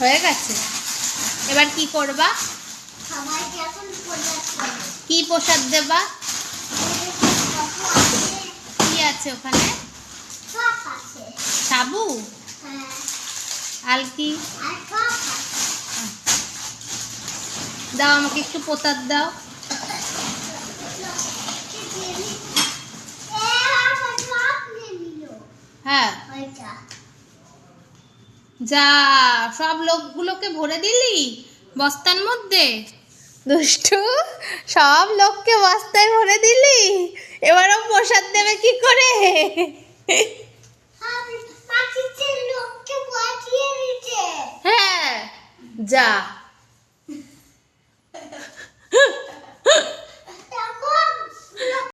হয়ে গেছে। এবার কি করবা? কি প্রসাদ দেবা? কি আছে ওখানে? সাবু আর কি দাও, আমাকে একটু প্রসাদ দাও। হ্যাঁ, যা সব লোকগুলোকে ভরে দিলি বস্তার মধ্যে। দুষ্টু, সব লোককে বস্তায় ভরে দিলি, এবারও প্রসাদ দেবে কি করে? হ্যাঁ, যা।